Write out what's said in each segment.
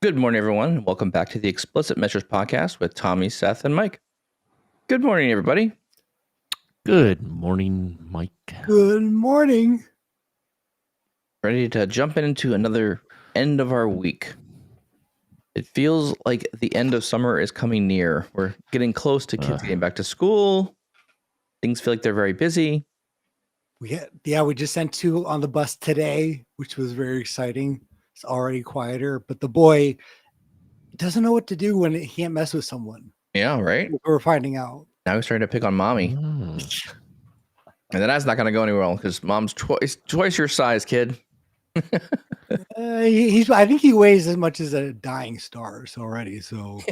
Good morning, everyone. Welcome back to the Explicit Measures Podcast with Tommy, Seth, and Mike. Good morning, everybody. Good morning, Mike. Good morning. Ready to jump into another end of our week. It feels like the end of summer is coming near. We're getting close to kids getting back to school. Things feel like they're very busy. We just sent 2 on the bus today, which was very exciting. It's already quieter, but the boy doesn't know what to do when he can't mess with someone. Yeah, right? We're finding out. Now he's starting to pick on mommy. And then that's not going to go anywhere because mom's twice your size, kid. I think he weighs as much as a dying star already. So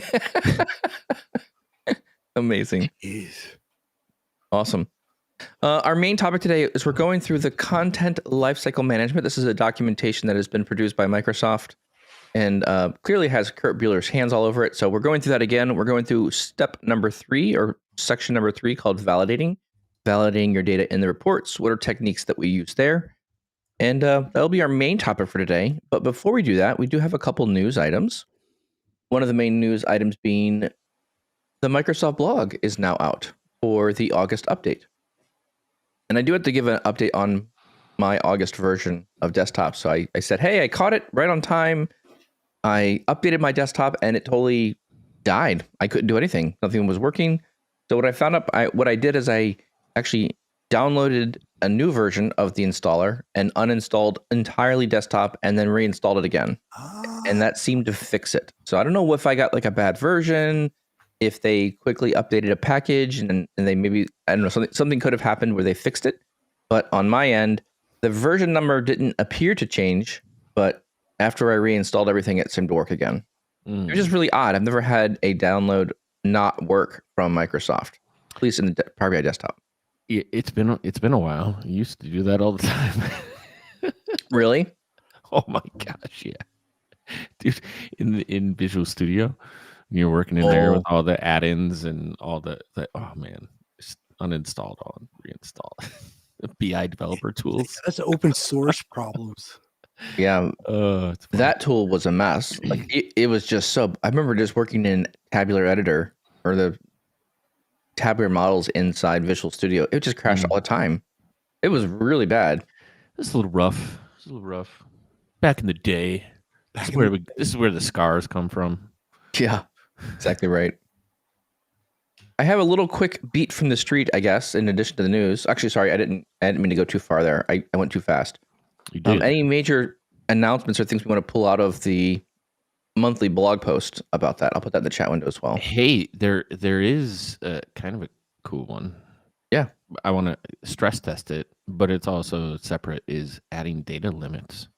Amazing. Jeez. Awesome. Our main topic today is we're going through the content lifecycle management. This is a documentation that has been produced by Microsoft and clearly has Kurt Bueller's hands all over it. So we're going through that again. We're going through step number 3 or section number 3 called validating your data in the reports. What are techniques that we use there? And that'll be our main topic for today. But before we do that, we do have a couple news items. One of the main news items being the Microsoft blog is now out for the August update. And I do have to give an update on my August version of desktop. So I said, hey, I caught it right on time. I updated my desktop and it totally died. I couldn't do anything. Nothing was working. So what I found out, what I did is I actually downloaded a new version of the installer and uninstalled entirely desktop and then reinstalled it again. And that seemed to fix it. So I don't know if I got like a bad version, if they quickly updated a package and they maybe, I don't know, something could have happened where they fixed it. But on my end, the version number didn't appear to change, but after I reinstalled everything, it seemed to work again. It was just really odd. I've never had a download not work from Microsoft, at least in the Power BI desktop. It's been a while. You used to do that all the time. Really? Oh my gosh, yeah, dude. In Visual Studio, you're working in there with all the add-ins and all the oh man, just uninstalled all and reinstalled. The BI developer tools. That's open source problems. Yeah, that tool was a mess. Like it was just so. I remember just working in Tabular Editor or the tabular models inside Visual Studio. It just crashed all the time. It was really bad. It's a little rough. Back in the day. This is where the scars come from. Yeah, exactly right. I have a little quick beat from the street, I guess, in addition to the news. Actually, sorry, I didn't mean to go too far there. I went too fast. You did. Any major announcements or things we want to pull out of the monthly blog post about that? I'll put that in the chat window as well. Hey, there is kind of a cool one. Yeah. I want to stress test it, but it's also separate, is adding data limits.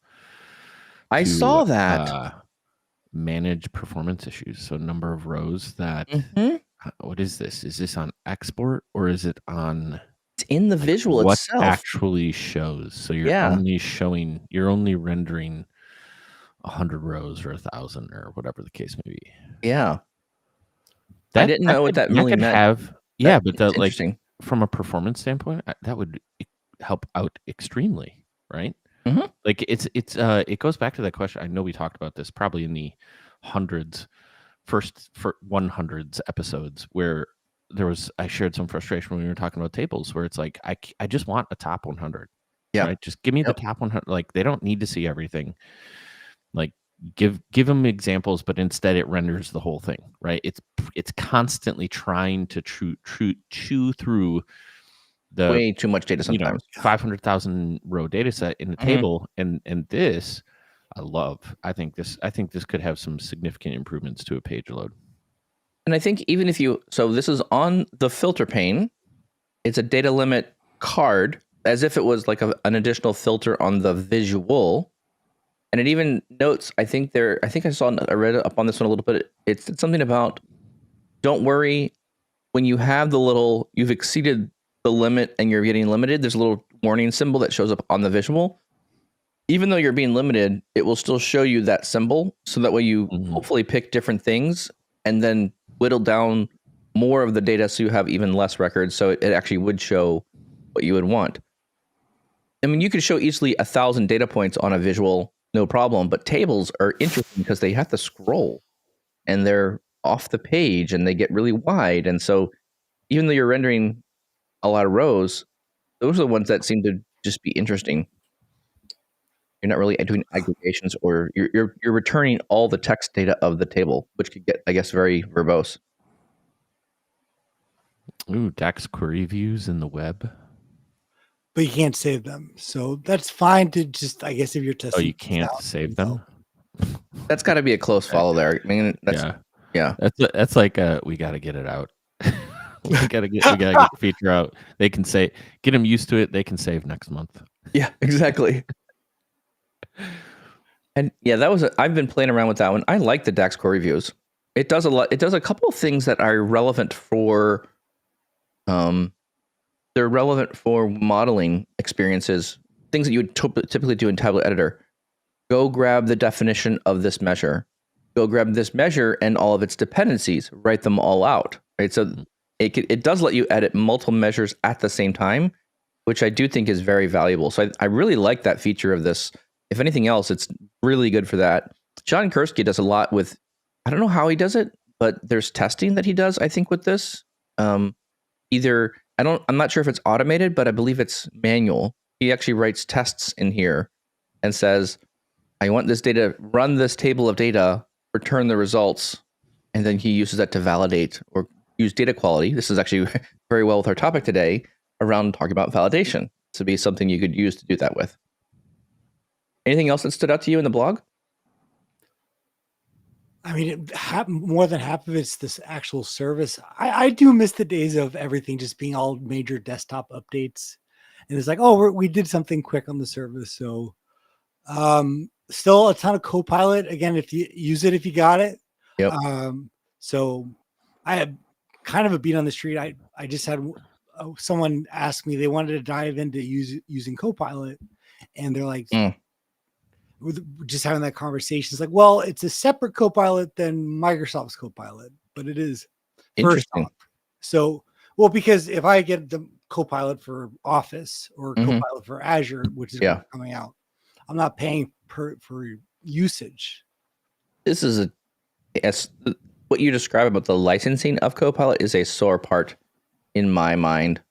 I saw that. Manage performance issues. So number of rows that, what is this? Is this on export or is it on... It's in the visual what itself. Actually shows. So you're only rendering 100 rows or 1,000 or whatever the case may be. Yeah. I didn't know what that really meant. But like from a performance standpoint, that would help out extremely, right? Mm-hmm. Like it goes back to that question. I know we talked about this probably in the first 100s episodes where I shared some frustration when we were talking about tables where it's like, I just want a top 100. Yeah. Right? Just give me the top 100. Like they don't need to see everything. Like give them examples, but instead it renders the whole thing, right? It's constantly trying to chew through the way too much data sometimes. 500,000 row data set in the table, and this I love. I think this could have some significant improvements to a page load. And I think even if this is on the filter pane, it's a data limit card as if it was like an additional filter on the visual. And it even notes, I read up on this one a little bit. It's something about, don't worry, when you have you've exceeded the limit and you're getting limited, there's a little warning symbol that shows up on the visual. Even though you're being limited, it will still show you that symbol. So that way you hopefully pick different things and then whittle down more of the data so you have even less records. So it actually would show what you would want. I mean, you could show easily 1,000 data points on a visual no problem. But tables are interesting because they have to scroll and they're off the page and they get really wide. And so even though you're rendering a lot of rows, those are the ones that seem to just be interesting. You're not really doing aggregations, or you're returning all the text data of the table, which could get, I guess, very verbose. Ooh, DAX query views in the web. But you can't save them. So that's fine to just, I guess, if you're testing. Oh, you can't save them? That's got to be a close follow there. I mean, yeah. That's like we got to get it out. we gotta get the feature out. They can say, get them used to it. They can save next month. Yeah, exactly. And yeah, I've been playing around with that one. I like the DAX core reviews. It does a lot. It does a couple of things that are relevant for, they're relevant for modeling experiences, things that you would typically do in Tablet Editor. Go grab the definition of this measure. Go grab this measure and all of its dependencies. Write them all out. Right. So it does let you edit multiple measures at the same time, which I do think is very valuable. So I really like that feature of this. If anything else, it's really good for that. John Kursky does a lot with, I don't know how he does it, but there's testing that he does, I think, with this. I'm not sure if it's automated, but I believe it's manual. He actually writes tests in here and says, I want this data, run this table of data, return the results, and then he uses that to validate or use data quality. This is actually very well with our topic today around talking about validation. This would be something you could use to do that with. Anything else that stood out to you in the blog? I mean, more than half of it's this actual service. I do miss the days of everything just being all major desktop updates. And it's like, oh, we did something quick on the service. So still a ton of Copilot. Again, if you use it, if you got it. Yep. So I had kind of a beat on the street. I just had someone ask me, they wanted to dive into using Copilot. And they're like, just having that conversation. It's like, well, it's a separate Copilot than Microsoft's Copilot, but it is interesting. So, well, because if I get the Copilot for Office or Copilot for Azure, which is coming out, I'm not paying for usage. This is what you describe about the licensing of Copilot is a sore part in my mind.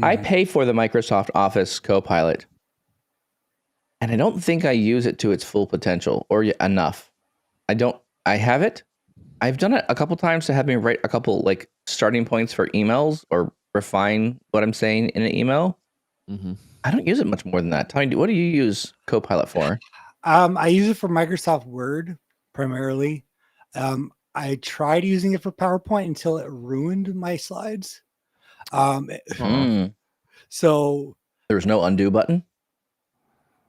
I pay for the Microsoft Office Copilot, and I don't think I use it to its full potential or enough. I have it. I've done it a couple times to have me write a couple like starting points for emails or refine what I'm saying in an email. I don't use it much more than that. Tony, what do you use Copilot for? I use it for Microsoft Word primarily. I tried using it for PowerPoint until it ruined my slides. So there was no undo button.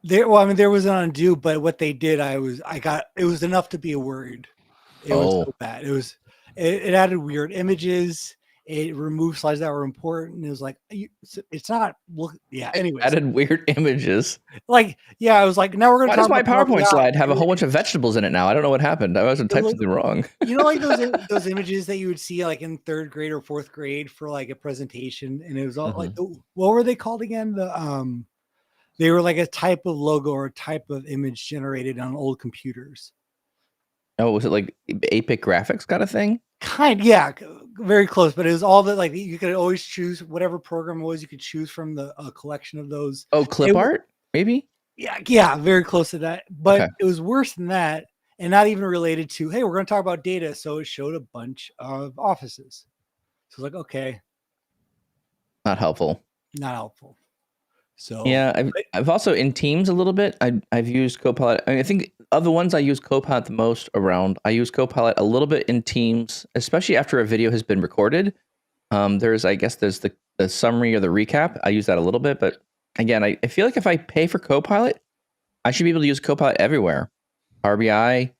There was an undo, but what they did, it was enough to be a word. It was so bad. It added weird images. It removed slides that were important. It was like, it's not. Anyways, added weird images. I was like, now we're going to talk about. Why does my PowerPoint slide have a whole bunch of vegetables in it now? I don't know what happened. I wasn't typed something wrong. Like those images that you would see like in third grade or fourth grade for like a presentation, and it was all like, what were they called again? They were like a type of logo or a type of image generated on old computers. Oh, was it like APIC graphics kind of thing? Yeah, very close. But it was all that, like, you could always choose whatever program it was. You could choose from the collection of those. Oh, clip art, maybe? Yeah, very close to that. But it was worse than that, and not even related to, hey, we're going to talk about data. So it showed a bunch of offices. So it's like, okay. Not helpful. So yeah, I've also in Teams a little bit. I've used Copilot. I think of the ones I use Copilot the most around, I use Copilot a little bit in Teams, especially after a video has been recorded. There's the summary or the recap. I use that a little bit, but again, I feel like if I pay for Copilot, I should be able to use Copilot everywhere. RBI,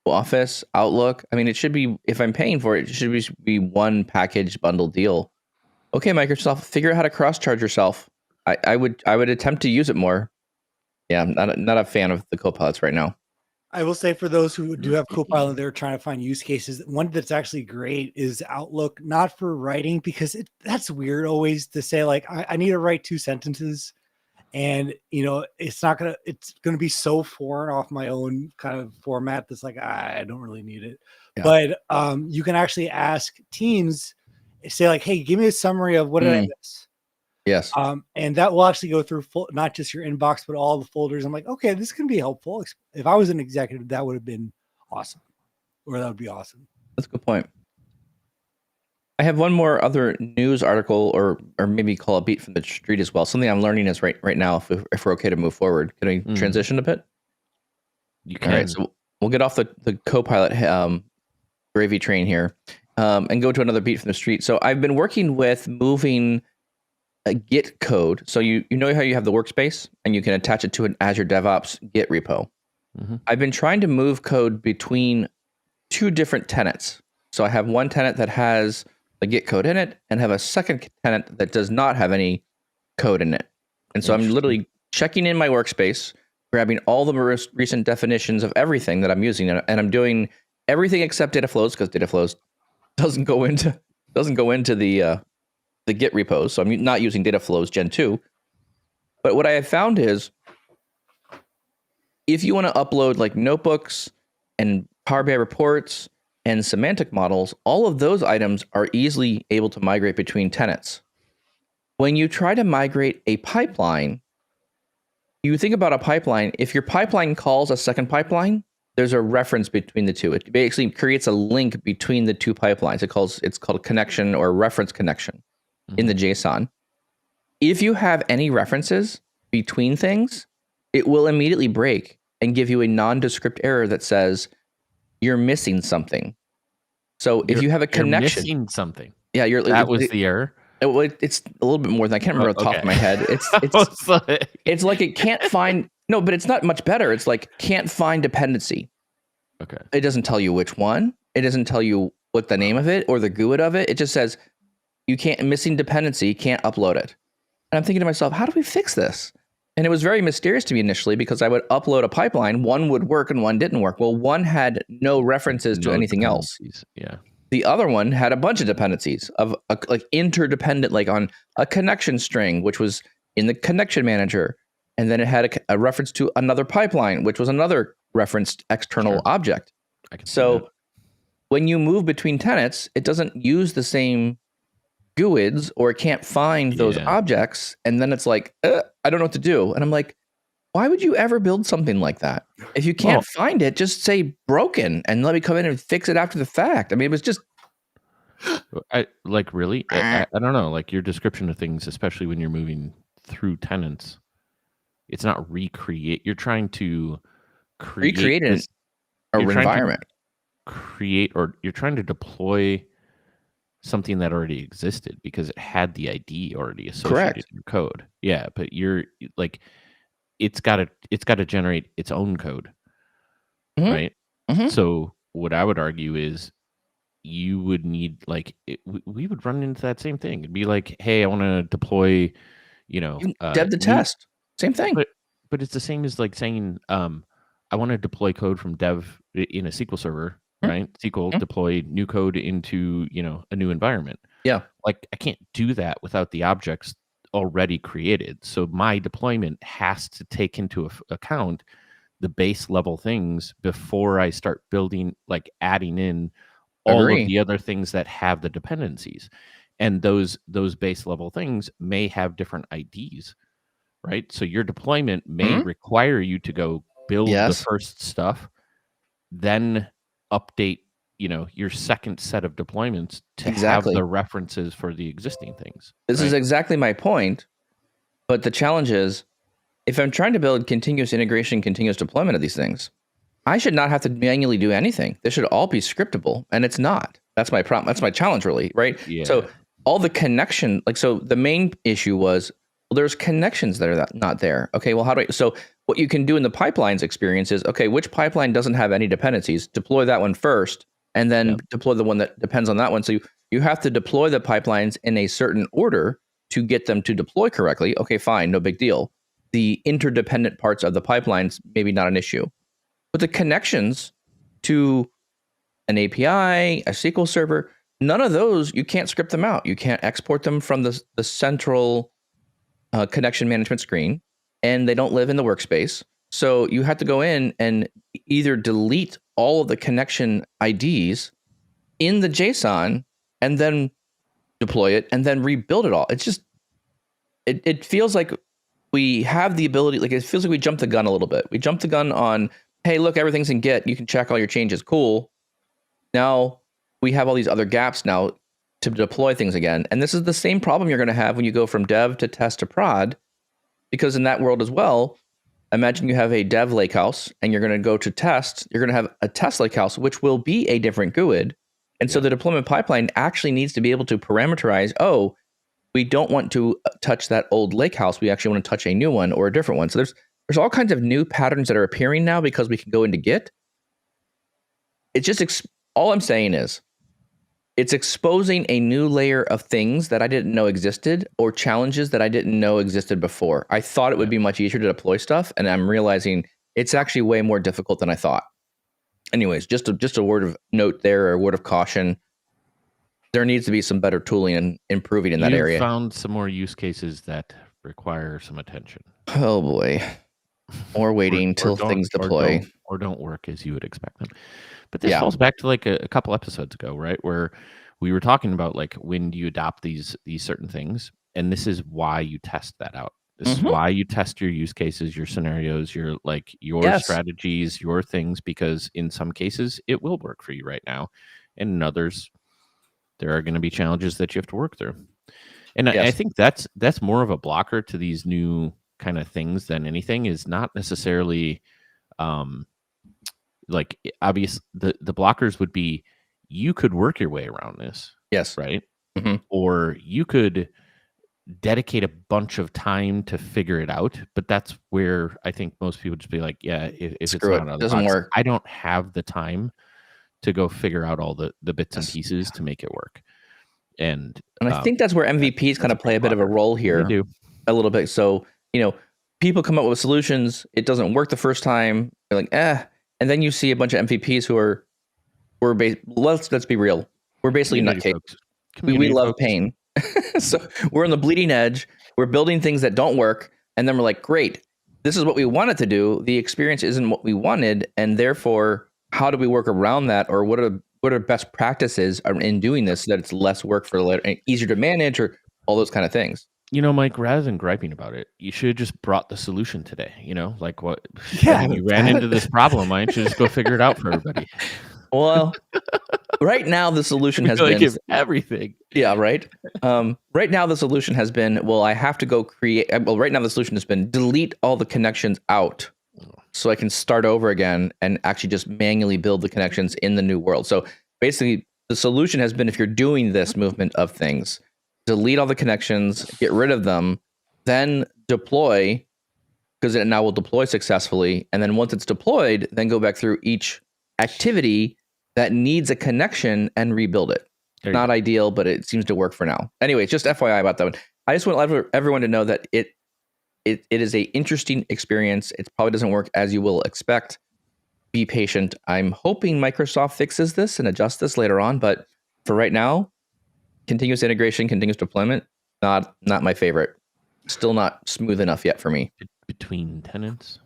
Office, Outlook. I mean, it should be, if I'm paying for it, it should be one package bundle deal. Okay, Microsoft, figure out how to cross-charge yourself. I would attempt to use it more. Yeah, I'm not a fan of the Copilots right now. I will say for those who do have Copilot, they're trying to find use cases. One that's actually great is Outlook, not for writing, because that's weird always to say like, I need to write 2 sentences. And it's going to be so foreign off my own kind of format that's like, I don't really need it. Yeah. But you can actually ask teams, say like, hey, give me a summary of what did I miss? Yes. And that will actually go through not just your inbox, but all the folders. I'm like, okay, this can be helpful. If I was an executive, that would have been awesome, or that would be awesome. That's a good point. I have one more other news article, or maybe call a beat from the street as well. Something I'm learning is right now, if we're okay to move forward. Can I transition a bit? You can. All right, so we'll get off the Copilot gravy train here and go to another beat from the street. So I've been working with moving a Git code. So you know how you have the workspace and you can attach it to an Azure DevOps Git repo. Mm-hmm. I've been trying to move code between two different tenants. So I have one tenant that has the Git code in it and have a second tenant that does not have any code in it. And so I'm literally checking in my workspace, grabbing all the most recent definitions of everything that I'm using, and I'm doing everything except data flows, because data flows doesn't go into the Git repos. So I'm not using data flows Gen 2. But what I have found is, if you want to upload like notebooks and Power BI reports and semantic models, all of those items are easily able to migrate between tenants. When you try to migrate a pipeline, you think about a pipeline. If your pipeline calls a second pipeline, there's a reference between the two. It basically creates a link between the two pipelines. It's called a connection or reference connection in the JSON. If you have any references between things, it will immediately break and give you a nondescript error that says you're missing something. So if you have a connection, you're missing something. Yeah, that was the error. It's a little bit more than I can't remember off the top of my head. It's like it can't find but it's not much better. It's like can't find dependency. Okay. It doesn't tell you which one. It doesn't tell you what the name of it or the GUID of it. It just says missing dependency, can't upload it. And I'm thinking to myself, how do we fix this? And it was very mysterious to me initially, because I would upload a pipeline, one would work and one didn't work. Well, one had no references to anything else. Yeah. The other one had a bunch of dependencies of like interdependent, like on a connection string, which was in the connection manager. And then it had a reference to another pipeline, which was another referenced external object. So when you move between tenants, it doesn't use the same GUIDs, or it can't find those objects. And then it's like, I don't know what to do. And I'm like, why would you ever build something like that? If you can't find it, just say broken and let me come in and fix it after the fact. I mean, it was just... really? I don't know. Like your description of things, especially when you're moving through tenants, it's not recreate. You're trying to recreate an environment. You're trying to deploy something that already existed because it had the ID already associated in your code. Yeah, but you're like, it's got to generate its own code, right? Mm-hmm. So what I would argue is you would need we would run into that same thing. It'd be like, hey, I want to deploy, dev the test. Same thing. But it's the same as like saying, I want to deploy code from dev in a SQL server. Right? SQL deploy new code into, a new environment. Yeah. Like I can't do that without the objects already created. So my deployment has to take into account the base level things before I start building, like adding in all of the other things that have the dependencies. And those base level things may have different IDs, right? So your deployment may require you to go build the first stuff, then update, your second set of deployments to have the references for the existing things. This is exactly my point. But the challenge is, if I'm trying to build continuous integration, continuous deployment of these things, I should not have to manually do anything. This should all be scriptable, and it's not. That's my problem. That's my challenge, really, right? Yeah. So all the connection, so the main issue was, well, there's connections that are not there. Okay, well, so what you can do in the pipelines experience is, okay, which pipeline doesn't have any dependencies? Deploy that one first, and then deploy the one that depends on that one. So you have to deploy the pipelines in a certain order to get them to deploy correctly. Okay, fine, no big deal. The interdependent parts of the pipelines, maybe not an issue. But the connections to an API, a SQL server, none of those, you can't script them out. You can't export them from the central connection management screen. and they don't live in the workspace. So you have to go in and either delete all of the connection IDs in the JSON and then deploy it and then rebuild it all. It's just, it feels like we have the ability, like it feels like we jumped the gun a little bit. We jumped the gun on, hey, look, everything's in Git. You can check all your changes. Cool. Now we have all these other gaps now to deploy things again. And this is the same problem you're going to have when you go from dev to test to prod, because in that world as well, imagine you have a dev lakehouse and you're going to go to test. You're going to have a test lakehouse, which will be a different GUID. And so the deployment pipeline actually needs to be able to parameterize, oh, we don't want to touch that old lakehouse. We actually want to touch a new one or a different one. So there's all kinds of new patterns that are appearing now because we can go into Git. It's just, all I'm saying is, it's exposing a new layer of things that I didn't know existed or challenges that I didn't know existed before. I thought it would be much easier to deploy stuff, and I'm realizing it's actually way more difficult than I thought. Anyways, just a word of note there, or a word of caution. There needs to be some better tooling and improving in that area. Found some more use cases that require some attention. Oh boy. Or waiting till things deploy. Or don't work as you would expect them. But this falls back to like a couple episodes ago, right? Where we were talking about like when do you adopt these certain things, and this is why you test that out. This is why you test your use cases, your scenarios, your strategies, your things, because in some cases it will work for you right now, and in others there are going to be challenges that you have to work through. And I think that's more of a blocker to these new kind of things than anything, is not necessarily like obvious. The blockers would be, you could work your way around this. Yes. Right. Or you could dedicate a bunch of time to figure it out. But that's where I think most people just be like, yeah, if it's not it doesn't work. I don't have the time to go figure out all the bits and pieces to make it work. And I think that's where MVPs kind of play a bit of a role here. They do. A little bit. So, people come up with solutions. It doesn't work the first time. They're like, and then you see a bunch of MVPs who are, let's be real. We're basically nutcases. We love pain. So we're on the bleeding edge. We're building things that don't work. And then we're like, great, this is what we wanted to do. The experience isn't what we wanted. And therefore, how do we work around that? Or what are best practices in doing this so that it's less work for later and easier to manage, or all those kind of things? Mike, rather than griping about it, you should have just brought the solution today. Like what? Yeah, you ran into this problem. Why don't you just go figure it out for everybody? Well, right now the solution has been everything. Yeah, right. Right now the solution has been, I have to go create. Well, right now the solution has been delete all the connections out, so I can start over again and actually just manually build the connections in the new world. So basically, the solution has been, if you're doing this movement of things, delete all the connections, get rid of them, then deploy, because it now will deploy successfully. And then once it's deployed, then go back through each activity that needs a connection and rebuild it. Not ideal, but it seems to work for now. Anyway, just FYI about that one. I just want everyone to know that it is a interesting experience. It probably doesn't work as you will expect. Be patient. I'm hoping Microsoft fixes this and adjusts this later on, but for right now, continuous integration, continuous deployment, not my favorite. Still not smooth enough yet for me. Between tenants?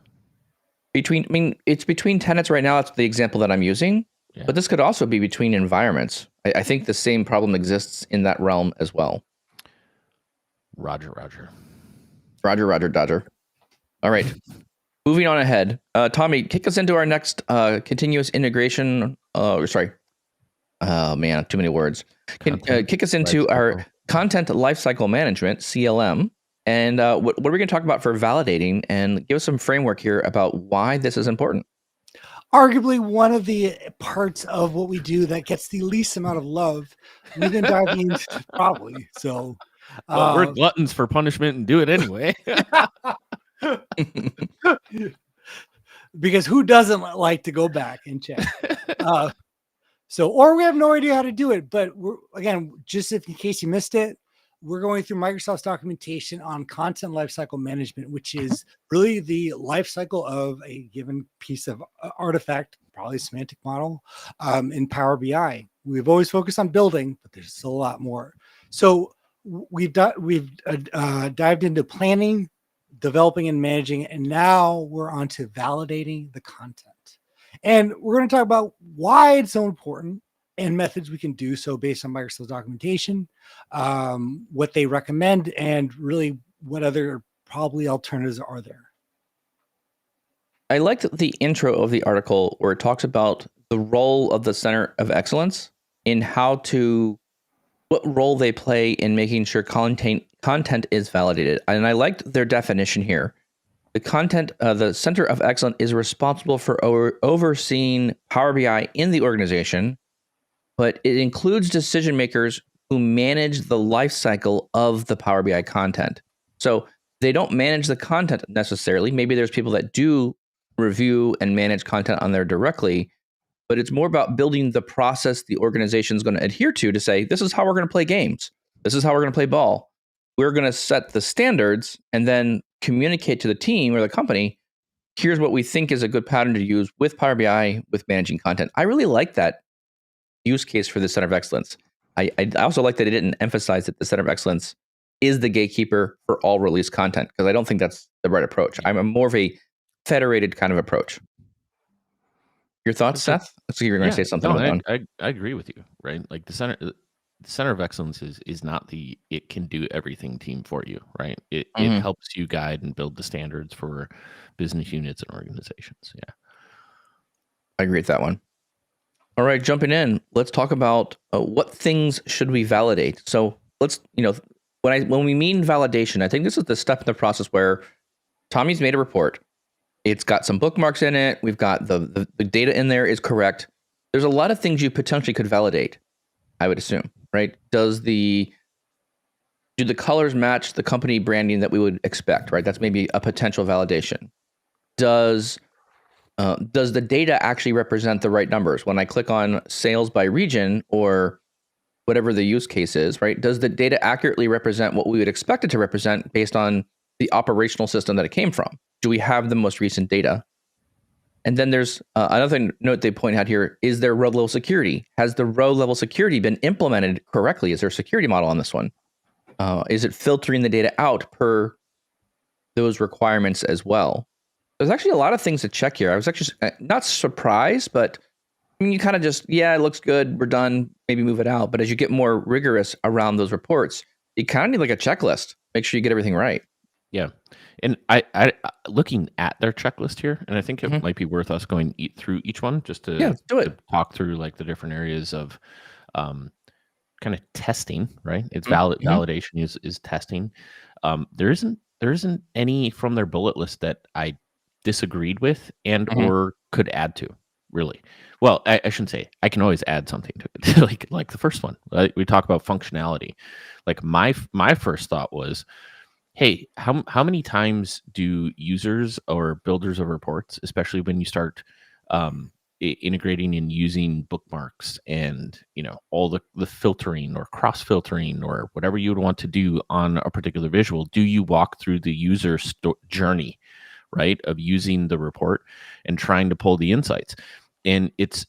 It's between tenants right now. That's the example that I'm using. Yeah. But this could also be between environments. I think the same problem exists in that realm as well. Roger. Dodger. All right. Moving on ahead. Tommy, kick us into our next continuous integration. Sorry. Oh, man, too many words. Kick us into our content lifecycle management, CLM. And what are we going to talk about for validating, and give us some framework here about why this is important? Arguably one of the parts of what we do that gets the least amount of love. We've been diving into probably. So we're gluttons for punishment and do it anyway. Because who doesn't like to go back and check? Or we have no idea how to do it. But again, just in case you missed it, we're going through Microsoft's documentation on content lifecycle management, which is really the lifecycle of a given piece of artifact, probably a semantic model, in Power BI. We've always focused on building, but there's still a lot more. So we've dived into planning, developing and managing it. And now we're on to validating the content. And we're going to talk about why it's so important and methods we can do so based on Microsoft's documentation, what they recommend, and really what other probably alternatives are there. I liked the intro of the article where it talks about the role of the Center of Excellence in what role they play in making sure content is validated. And I liked their definition here. The Center of Excellence is responsible for overseeing Power BI in the organization, but it includes decision makers who manage the life cycle of the Power BI content. So they don't manage the content necessarily. Maybe there's people that do review and manage content on there directly, but it's more about building the process the organization is going to adhere to say, this is how we're going to play games. This is how we're going to play ball. We're going to set the standards and then communicate to the team or the company, here's what we think is a good pattern to use with Power BI, with managing content. I really like that use case for the Center of Excellence. I also like that it didn't emphasize that the Center of Excellence is the gatekeeper for all release content, because I don't think that's the right approach. I'm more of a federated kind of approach. Your thoughts, Seth? So you're going to say something about that. I agree with you, right? Like the Center of Excellence is not it can do everything team for you, right? It helps you guide and build the standards for business units and organizations. Yeah, I agree with that one. All right, jumping in, let's talk about what things should we validate. So let's, when we mean validation, I think this is the step in the process where Tommy's made a report. It's got some bookmarks in it. We've got the data in there is correct. There's a lot of things you potentially could validate, I would assume, right? Do the colors match the company branding that we would expect, right? That's maybe a potential validation. Does the data actually represent the right numbers? When I click on sales by region or whatever the use case is, right? Does the data accurately represent what we would expect it to represent based on the operational system that it came from? Do we have the most recent data? And then there's another note they point out here. Is there row level security? Has the row level security been implemented correctly? Is there a security model on this one? Is it filtering the data out per those requirements as well? There's actually a lot of things to check here. I was actually not surprised, but I mean, you kind of just, it looks good. We're done. Maybe move it out. But as you get more rigorous around those reports, you kind of need like a checklist. Make sure you get everything right. Yeah. And I looking at their checklist here, and I think it might be worth us going through each one just to talk through like the different areas of kind of testing, right? It's validation is testing. There isn't any from their bullet list that I disagreed with and or could add to, really. Well, I shouldn't say. I can always add something to it, like the first one. Right? We talk about functionality. Like my first thought was, hey, how many times do users or builders of reports, especially when you start integrating and using bookmarks and all the filtering or cross filtering or whatever you would want to do on a particular visual, do you walk through the user journey, right, of using the report and trying to pull the insights? And it's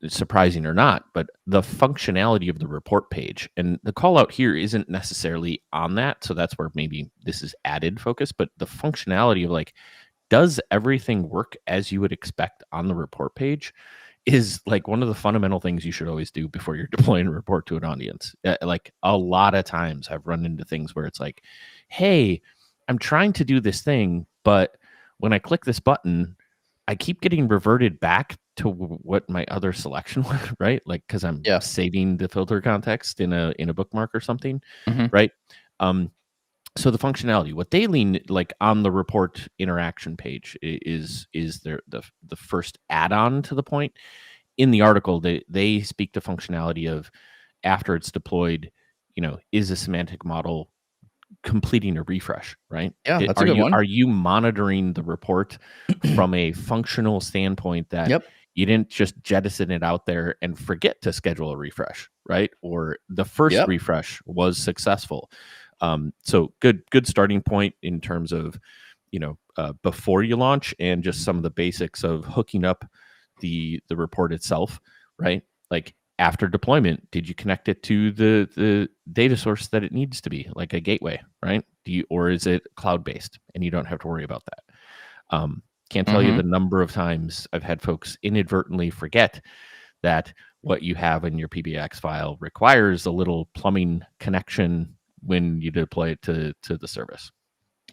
surprising or not, but the functionality of the report page, and the call out here isn't necessarily on that, so that's where maybe this is added focus, but the functionality of like, does everything work as you would expect on the report page is like one of the fundamental things you should always do before you're deploying a report to an audience. Like a lot of times I've run into things where it's like, hey, I'm trying to do this thing, but when I click this button, I keep getting reverted back to what my other selection was, right? Like, because I'm saving the filter context in a bookmark or something, right? So the functionality, what they lean like on the report interaction page is the first add-on to the point. In the article, they speak to functionality of after it's deployed, is a semantic model completing a refresh, right? Yeah, that's a good one. Are you monitoring the report from a functional standpoint that you didn't just jettison it out there and forget to schedule a refresh, right? Or the first refresh was successful. So good starting point in terms of, before you launch and just some of the basics of hooking up the report itself, right? Like, after deployment, did you connect it to the data source that it needs to be, like a gateway, right? Or is it cloud-based and you don't have to worry about that? Can't tell you the number of times I've had folks inadvertently forget that what you have in your PBX file requires a little plumbing connection when you deploy it to the service.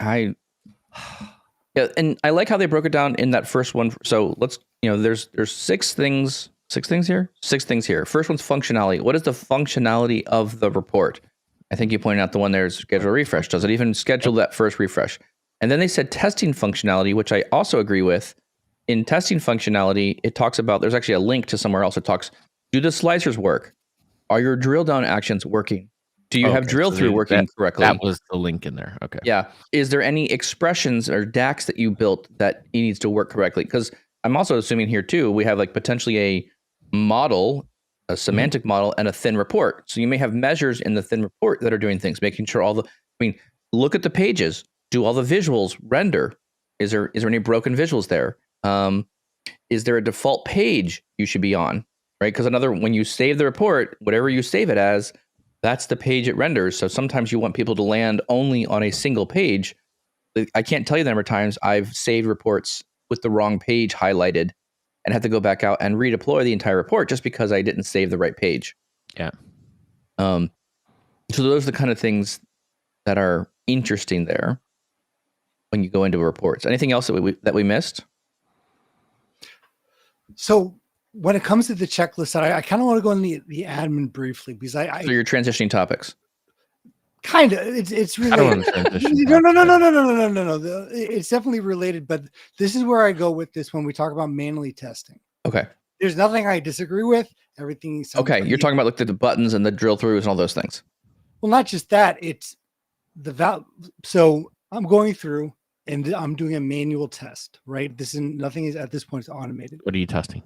Yeah, and I like how they broke it down in that first one. So let's, there's six things here. First one's functionality. What is the functionality of the report? I think you pointed out the one there's schedule refresh. Does it even schedule that first refresh? And then they said testing functionality, which I also agree with. In testing functionality, it talks about, there's actually a link to somewhere else. It talks, do the slicers work? Are your drill down actions working? Do you have drill through working correctly? That was the link in there. Okay. Yeah. Is there any expressions or DAX that you built that it needs to work correctly? Because I'm also assuming here too, we have like potentially a model, a semantic model, and a thin report. So you may have measures in the thin report that are doing things, making sure look at the pages, do all the visuals render? Is there any broken visuals there? Is there a default page you should be on? Right? Because when you save the report, whatever you save it as, that's the page it renders. So sometimes you want people to land only on a single page. I can't tell you the number of times I've saved reports with the wrong page highlighted and had to go back out and redeploy the entire report just because I didn't save the right page. Yeah. So those are the kind of things that are interesting there when you go into reports. Anything else that we missed? So when it comes to the checklist, I kind of want to go in the admin briefly because So you're transitioning topics. Kind of. It's related. I don't want to transition. No. It's definitely related, but this is where I go with this when we talk about manually testing. Okay. There's nothing I disagree with. Everything. Okay, you're talking about like the buttons and the drill throughs and all those things. Well, not just that. It's the So I'm going through and I'm doing a manual test. Right. Nothing is at this point is automated. What are you testing?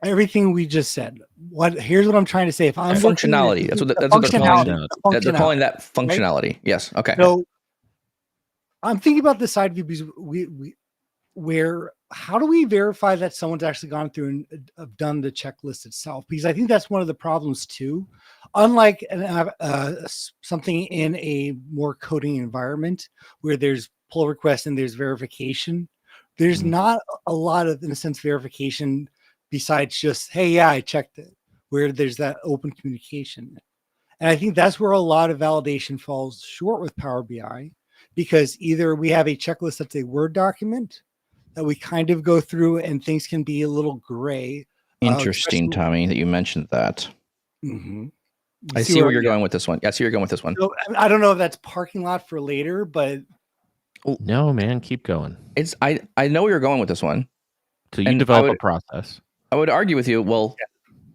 Everything we just said. Here's what I'm trying to say. If I'm functionality, that's what they're calling. They're calling that functionality. Right? Yes. Okay. So I'm thinking about the side view because how do we verify that someone's actually gone through and done the checklist itself? Because I think that's one of the problems too. Unlike something in a more coding environment where there's pull requests and there's verification, there's not a lot of, in a sense, verification besides just, hey, yeah, I checked it, where there's that open communication. And I think that's where a lot of validation falls short with Power BI, because either we have a checklist that's a Word document that we kind of go through and things can be a little gray. Interesting, Tommy, that you mentioned that. Mm-hmm. I see where you're going with this one. Yeah, I see where you're going with this one. So, I don't know if that's parking lot for later, but... No, man, keep going. I know where you're going with this one. So you develop a process. I would argue with you. Well,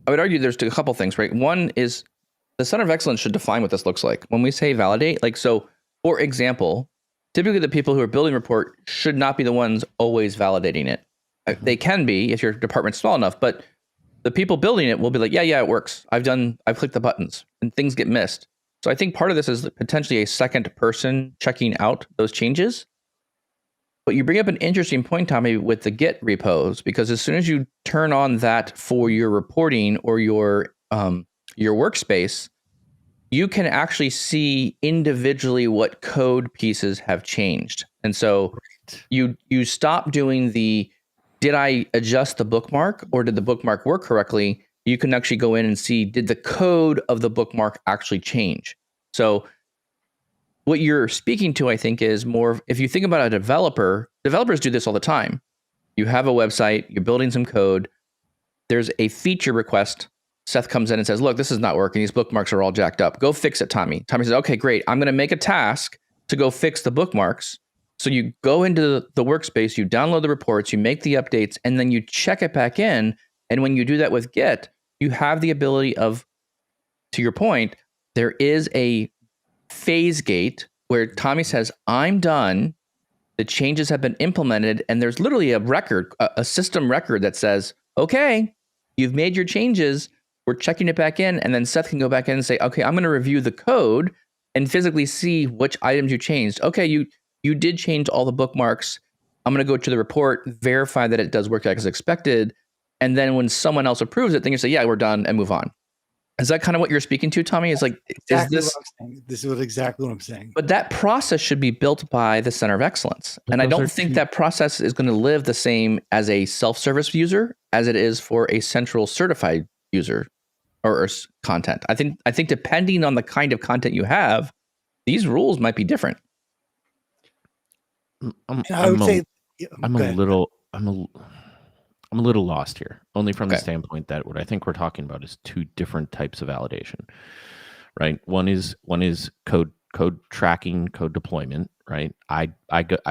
I would argue there's a couple things, right? One is the Center of Excellence should define what this looks like. When we say validate, so for example, typically the people who are building report should not be the ones always validating it. They can be if your department's small enough, but the people building it will be like, yeah, it works. I've clicked the buttons and things get missed. So I think part of this is potentially a second person checking out those changes. But you bring up an interesting point, Tommy, with the Git repos, because as soon as you turn on that for your reporting or your workspace, you can actually see individually what code pieces have changed. And so you stop doing did I adjust the bookmark or did the bookmark work correctly? You can actually go in and see, did the code of the bookmark actually change? So what you're speaking to, I think, is more, if you think about a developers do this all the time. You have a website, you're building some code, there's a feature request. Seth comes in and says, look, this is not working. These bookmarks are all jacked up. Go fix it, Tommy. Tommy says, okay, great. I'm going to make a task to go fix the bookmarks. So you go into the workspace, you download the reports, you make the updates, and then you check it back in. And when you do that with Git, you have the ability of, to your point, there is a phase gate where Tommy says, I'm done. The changes have been implemented. And there's literally a record, a system record that says, okay, you've made your changes. We're checking it back in. And then Seth can go back in and say, okay, I'm going to review the code and physically see which items you changed. Okay, you did change all the bookmarks. I'm going to go to the report, verify that it does work as expected. And then when someone else approves it, then you say, yeah, we're done and move on. Is that kind of what you're speaking to, Tommy? Is like, exactly is this? What I'm saying. This is exactly what I'm saying. But that process should be built by the Center of Excellence. But and I those don't are think two- that process is going to live the same as a self-service user as it is for a central certified user or content. I think depending on the kind of content you have, these rules might be different. I would say I'm a little lost here, only from the standpoint that what I think we're talking about is two different types of validation, right? One is code tracking, code deployment, right? I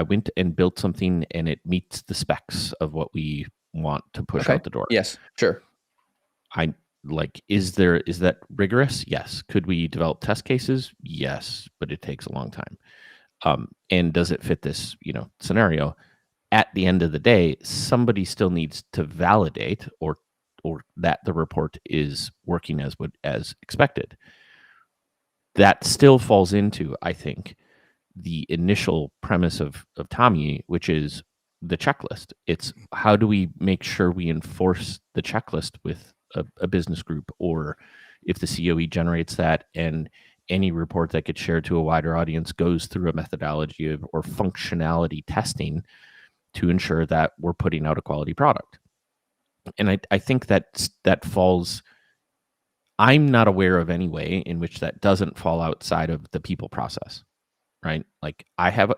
went and built something and it meets the specs of what we want to push out the door. Yes, sure. Is that rigorous? Yes. Could we develop test cases? Yes, but it takes a long time. And does it fit this, scenario? At the end of the day, somebody still needs to validate or that the report is working as expected. That still falls into, I think, the initial premise of Tommy, which is the checklist. It's how do we make sure we enforce the checklist with a business group, or if the COE generates that and any report that gets shared to a wider audience goes through a methodology or functionality testing to ensure that we're putting out a quality product. And I think that falls, I'm not aware of any way in which that doesn't fall outside of the people process, right? Like I have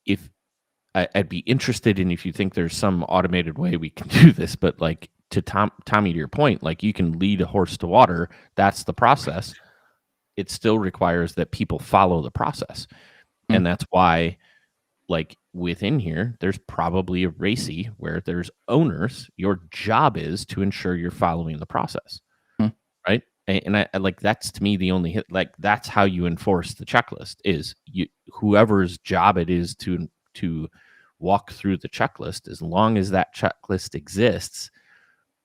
if I'd be interested in if you think there's some automated way we can do this, but like to Tommy, to your point, like you can lead a horse to water. That's the process. It still requires that people follow the process. And that's why, like within here, there's probably a RACI where there's owners. Your job is to ensure you're following the process, right? And I like, that's to me the only hit. Like that's how you enforce the checklist is whoever's job it is to walk through the checklist. As long as that checklist exists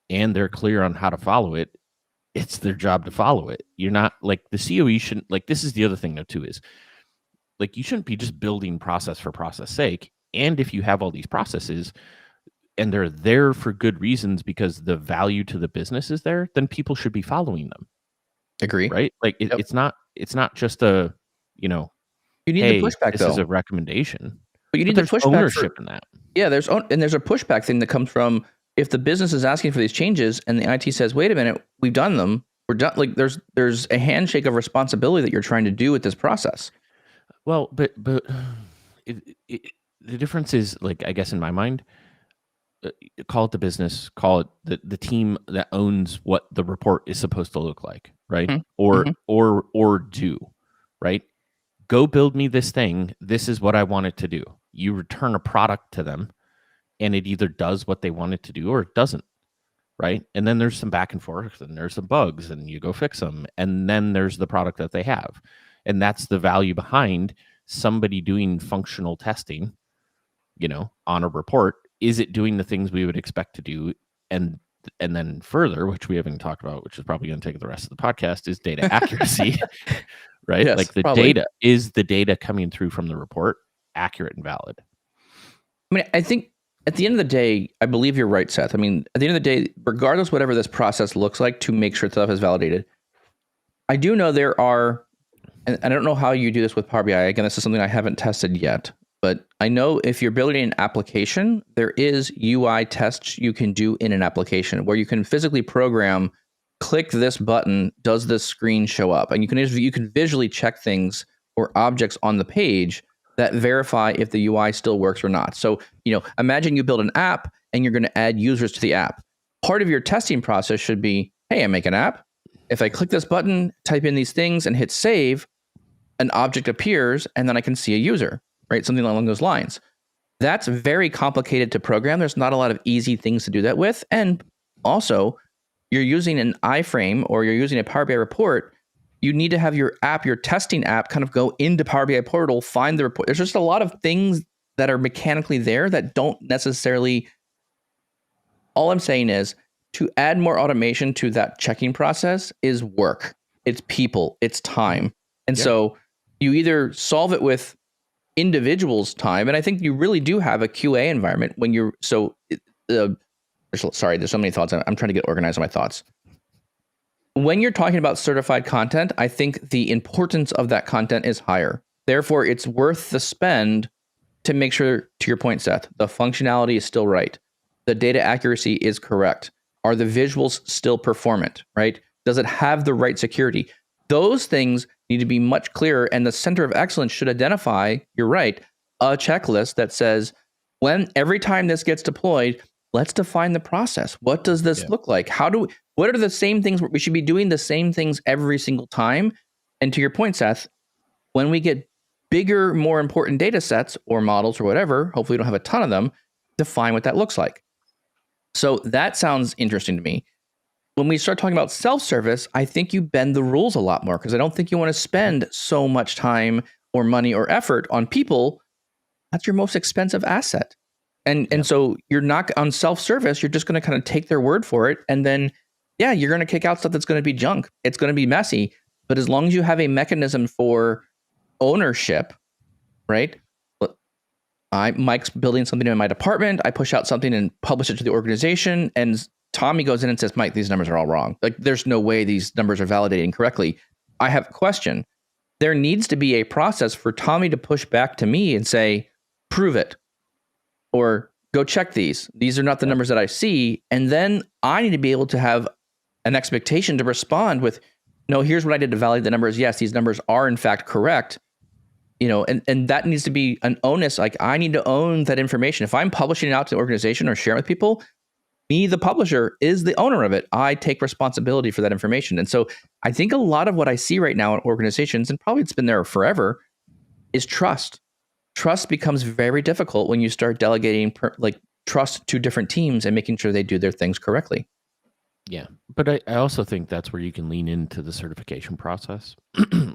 and they're clear on how to follow it, it's their job to follow it. You're not like the COE shouldn't, like, this is the other thing though too, is like, you shouldn't be just building process for process sake. And if you have all these processes and they're there for good reasons because the value to the business is there, then people should be following them. Agree. Right? Like it's not just a, you need the pushback this though. Is a recommendation. But you need the pushback ownership in that. Yeah, there's a pushback thing that comes from if the business is asking for these changes and the IT says, wait a minute, we've done them. We're done. Like there's a handshake of responsibility that you're trying to do with this process. Well, but the difference is, like, I guess in my mind, call it the business, call it the team that owns what the report is supposed to look like, right? Or do, right? Go build me this thing. This is what I want it to do. You return a product to them and it either does what they want it to do or it doesn't, right? And then there's some back and forth and there's some bugs and you go fix them. And then there's the product that they have. And that's the value behind somebody doing functional testing, on a report. Is it doing the things we would expect to do? And then further, which we haven't talked about, which is probably going to take the rest of the podcast, is data accuracy, right? Yes, like the data coming through from the report accurate and valid? I mean, I think at the end of the day, I believe you're right, Seth. I mean, at the end of the day, regardless whatever this process looks like to make sure stuff is validated, I do know there are, and I don't know how you do this with Power BI. Again, this is something I haven't tested yet, but I know if you're building an application, there is UI tests you can do in an application where you can physically program, click this button, does this screen show up? And you can visually check things or objects on the page that verify if the UI still works or not. So, imagine you build an app and you're going to add users to the app. Part of your testing process should be, hey, I make an app. If I click this button, type in these things and hit save, an object appears and then I can see a user, right? Something along those lines. That's very complicated to program. There's not a lot of easy things to do that with. And also, you're using an iframe or you're using a Power BI report, you need to have your testing app kind of go into Power BI portal, find the report. There's just a lot of things that are mechanically there that don't necessarily, all I'm saying is to add more automation to that checking process is work. It's people, it's time. And so you either solve it with individuals' time, and I think you really do have a QA environment when there's so many thoughts. I'm trying to get organized on my thoughts. When you're talking about certified content, I think the importance of that content is higher. Therefore, it's worth the spend to make sure, to your point, Seth, the functionality is still right. The data accuracy is correct. Are the visuals still performant, right? Does it have the right security? Those things need to be much clearer, and the center of excellence should identify, you're right, a checklist that says, every time this gets deployed, let's define the process. What does this look like? What are the same things? We should be doing the same things every single time. And to your point, Seth, when we get bigger, more important data sets or models or whatever, hopefully we don't have a ton of them, define what that looks like. So that sounds interesting to me. When we start talking about self-service, I think you bend the rules a lot more, because I don't think you want to spend so much time or money or effort on people. That's your most expensive asset. And so you're not on self-service, you're just going to kind of take their word for it. And then, you're going to kick out stuff that's going to be junk. It's going to be messy. But as long as you have a mechanism for ownership, right? Mike's building something in my department. I push out something and publish it to the organization. And Tommy goes in and says, Mike, these numbers are all wrong. Like, there's no way these numbers are validating correctly. I have a question. There needs to be a process for Tommy to push back to me and say, prove it. Or go check these. These are not the numbers that I see. And then I need to be able to have an expectation to respond with, no, here's what I did to validate the numbers. Yes, these numbers are in fact correct. And that needs to be an onus. Like, I need to own that information. If I'm publishing it out to the organization or sharing with people, me, the publisher, is the owner of it. I take responsibility for that information. And so I think a lot of what I see right now in organizations, and probably it's been there forever, is trust. Trust becomes very difficult when you start delegating trust to different teams and making sure they do their things correctly. Yeah, but I also think that's where you can lean into the certification process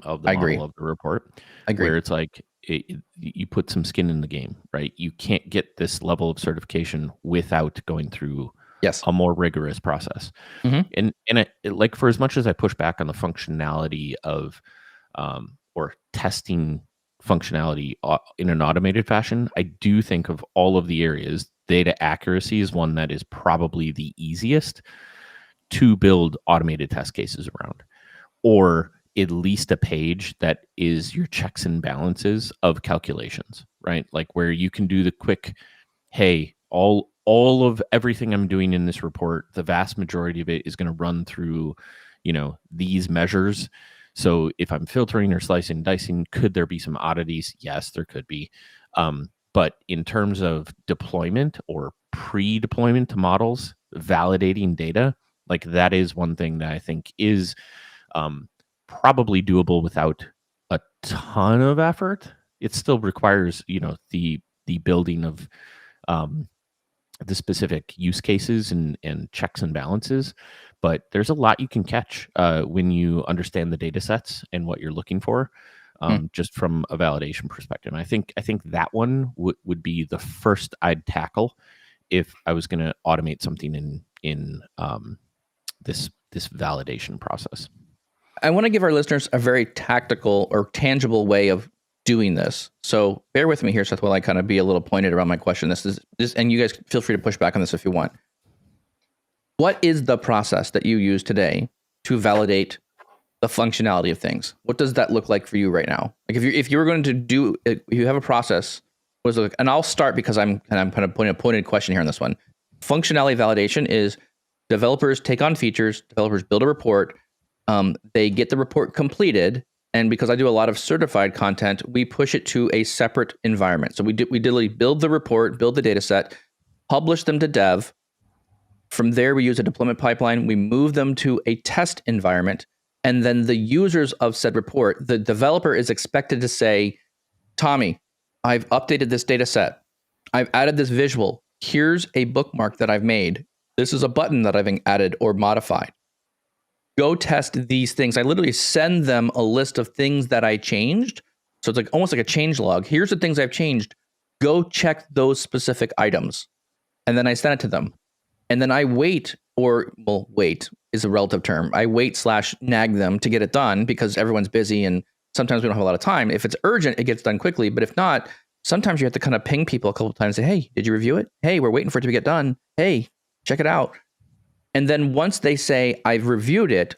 of the model of the report. I agree. Where it's like you put some skin in the game, right? You can't get this level of certification without going through a more rigorous process. And like, for as much as I push back on the functionality of or testing functionality in an automated fashion, I do think of all of the areas, data accuracy is one that is probably the easiest to build automated test cases around, or at least a page that is your checks and balances of calculations, right? Like, where you can do the quick, hey, all of everything I'm doing in this report, the vast majority of it is going to run through, these measures. So if I'm filtering or slicing and dicing, could there be some oddities? Yes, there could be. But in terms of deployment or pre-deployment to models, validating data, like, that is one thing that I think is probably doable without a ton of effort. It still requires, the building of the specific use cases and checks and balances. But there's a lot you can catch when you understand the data sets and what you're looking for, just from a validation perspective. And I think that one would be the first I'd tackle if I was going to automate something in this validation process. I want to give our listeners a very tactical or tangible way of doing this. So bear with me here, Seth, while I kind of be a little pointed around my question. This, and you guys feel free to push back on this if you want. What is the process that you use today to validate the functionality of things? What does that look like for you right now? Like, if you were going to do, if you have a process, what does it look? And I'll start because I'm kind of putting a pointed question here on this one. Functionality validation is developers take on features, developers build a report, they get the report completed, and because I do a lot of certified content, we push it to a separate environment. So we literally build the report, build the data set, publish them to dev. From there, we use a deployment pipeline. We move them to a test environment, and then the users of said report, the developer is expected to say, Tommy, I've updated this data set. I've added this visual. Here's a bookmark that I've made. This is a button that I've added or modified. Go test these things. I literally send them a list of things that I changed. So it's like almost like a change log. Here's the things I've changed. Go check those specific items. And then I send it to them. And then I wait is a relative term. I wait/nag them to get it done because everyone's busy and sometimes we don't have a lot of time. If it's urgent, it gets done quickly. But if not, sometimes you have to kind of ping people a couple of times and say, hey, did you review it? Hey, we're waiting for it to get done. Hey, check it out. And then once they say, I've reviewed it,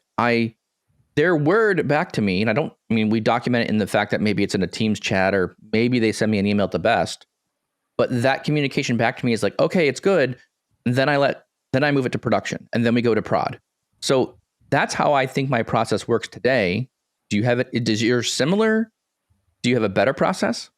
their word back to me, and we document it in the fact that maybe it's in a Teams chat or maybe they send me an email at the best, but that communication back to me is like, okay, it's good. And then I move it to production and then we go to prod. So that's how I think my process works today. Do you have it? Is yours similar? Do you have a better process?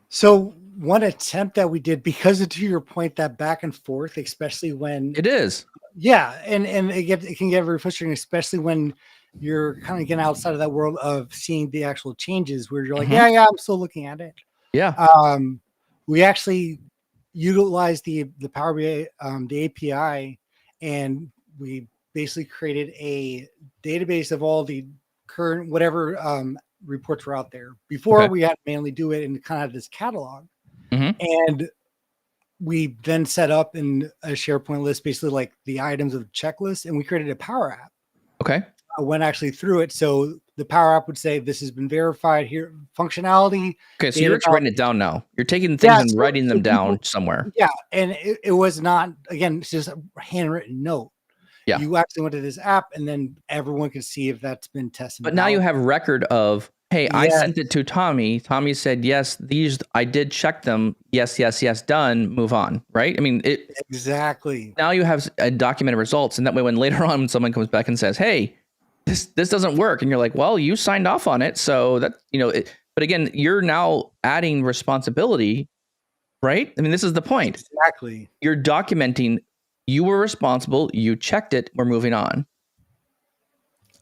So one attempt that we did, because to your point, that back and forth, especially when it is, yeah, and it can get very frustrating, especially when you're kind of getting outside of that world of seeing the actual changes, where you're like, yeah, I'm still looking at it. Yeah. We actually utilized the Power BI, the API, and we basically created a database of all the current whatever reports were out there. Before we had to manually do it in kind of this catalog, and we then set up in a SharePoint list, basically like the items of the checklist, and we created a Power App. Okay. I went actually through it, so the Power App would say this has been verified here, functionality. Okay, so you're actually writing it down now. You're taking things and writing them down somewhere. Yeah, and it was not, again, it's just a handwritten note. Yeah. You actually went to this app, and then everyone can see if that's been tested. But now you have record of, hey, I sent it to Tommy. Tommy said, yes, I did check them. Yes, done, move on, right? I mean, exactly. Now you have documented results, and that way when later on when someone comes back and says, hey, this doesn't work, and you're like, well, you signed off on it, so that, but again, you're now adding responsibility, right? I mean, this is the point. Exactly. You're documenting you were responsible, you checked it, we're moving on.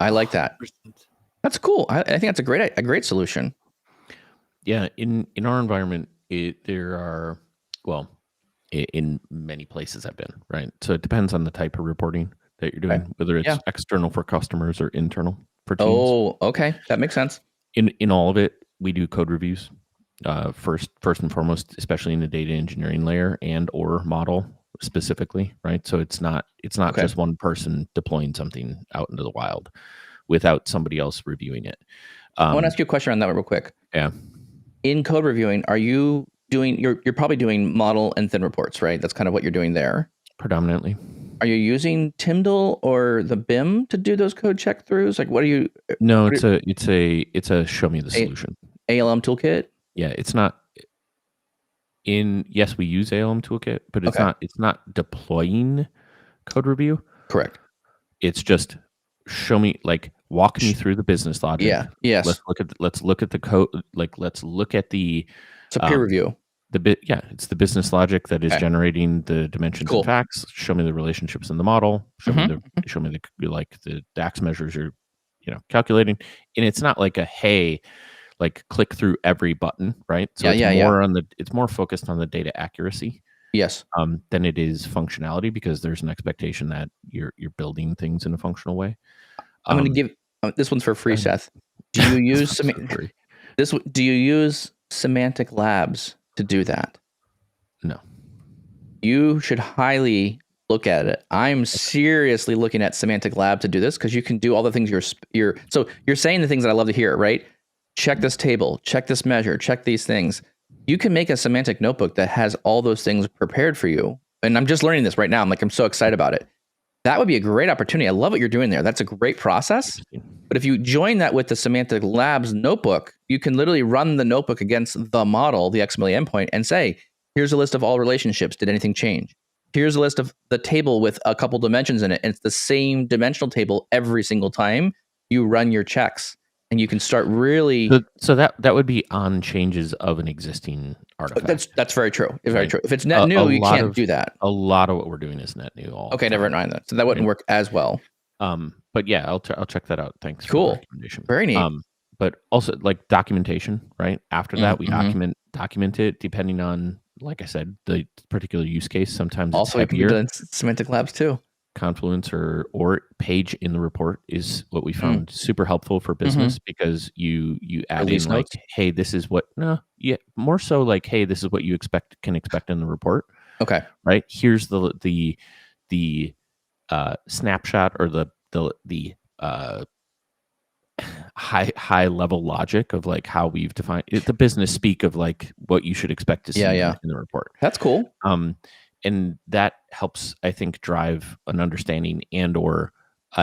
I like that. 100%. That's cool. I think that's a great solution. Yeah, in our environment, there are, well, in many places I've been, right? So it depends on the type of reporting that you're doing, whether it's external for customers or internal for teams. Oh, okay. That makes sense. In all of it, we do code reviews. First and foremost, especially in the data engineering layer and or model specifically, right? So it's not just one person deploying something out into the wild without somebody else reviewing it. I want to ask you a question on that real quick. Yeah. In code reviewing, are you doing, you're probably doing model and thin reports, right? That's kind of what you're doing there. Predominantly. Are you using Tyndall or the BIM to do those code check throughs? Like, what are you? No, it's a show me the solution. ALM toolkit? Yeah, it's not yes, we use ALM toolkit, but it's not deploying code review. Correct. It's just show me, like, walk me through the business logic. Yeah. Yes. Let's look at the code. Like, let's look at the peer review. It's the business logic that is generating the dimensions and facts. Show me the relationships in the model. Show me the DAX measures you're calculating. And it's not like like click through every button, right? So it's more focused on the data accuracy. Yes. Than it is functionality, because there's an expectation that you're building things in a functional way. I'm going to give this one's for free, Seth. Do you use Do you use Semantic Labs to do that? No. You should highly look at it. I'm seriously looking at Semantic Lab to do this, because you can do all the things so you're saying the things that I love to hear, right? Check this table, check this measure, check these things. You can make a semantic notebook that has all those things prepared for you. And I'm just learning this right now. I'm so excited about it. That would be a great opportunity. I love what you're doing there. That's a great process. But if you join that with the Semantic Labs notebook, you can literally run the notebook against the model, the XML endpoint, and say, here's a list of all relationships. Did anything change? Here's a list of the table with a couple dimensions in it. And it's the same dimensional table every single time you run your checks. And you can start really. So that would be on changes of an existing artifact. That's very true. It's very true. If it's net new, you can't do that. A lot of what we're doing is net new. Okay, never mind that. So that wouldn't work as well. But yeah, I'll check that out. Thanks. Cool. For the recommendation. Very neat. But also, like, documentation, right? After that, we document it depending on, like I said, the particular use case. Sometimes also it's heavier. You can do Semantic Labs too. Confluence or page in the report is what we found super helpful for business, because you add in like, hey, this is what more so like, hey, this is what you can expect in the report. Okay. Right. Here's the snapshot or the high level logic of like how we've defined it, the business speak of like what you should expect to see Yeah. in the report. That's cool. And that helps, I think, drive an understanding and or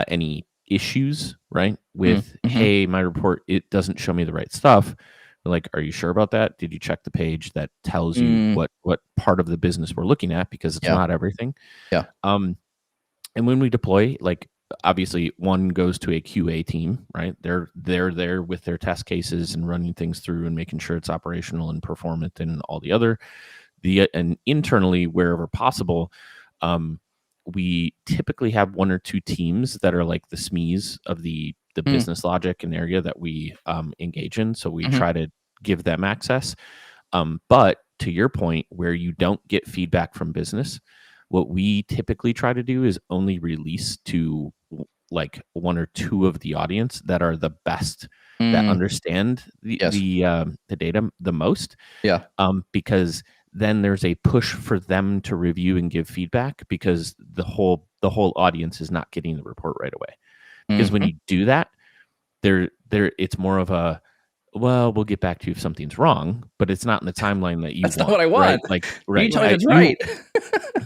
any issues, right? With hey, my report, it doesn't show me the right stuff. Like, are you sure about that? Did you check the page that tells you what part of the business we're looking at? Because it's not everything. Yeah. And when we deploy, like obviously one goes to a QA team, right? They're there with their test cases and running things through and making sure it's operational and performant and all the other. And internally, wherever possible, we typically have one or two teams that are like the SMEs of the business logic and area that we engage in. So we try to give them access. But to your point, where you don't get feedback from business, what we typically try to do is only release to like one or two of the audience that are the best, that understand the data the most. Yeah. Because then there's a push for them to review and give feedback, because the whole audience is not getting the report right away. Because when you do that, there it's more of a, well, we'll get back to you if something's wrong, but it's not in the timeline that you That's want. not what I want. Right? Like, right. You tell me it's right.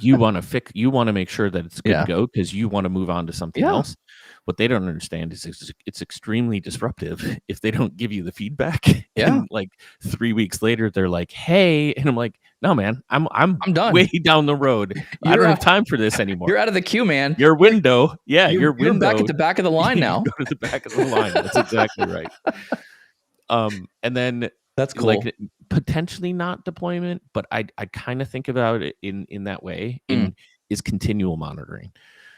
You want to make sure that it's good to go, because you want to move on to something else. What they don't understand is it's extremely disruptive if they don't give you the feedback. And like 3 weeks later, they're like, "Hey," and I'm like, "No, man, I'm done. Way down the road. I don't have time for this anymore. You're out of the queue, man. Your window, your window. You're back at the back of the line now. Go to the back of the line. That's exactly right. And then that's cool. Like potentially not deployment, but I kind of think about it in that way, is continual monitoring.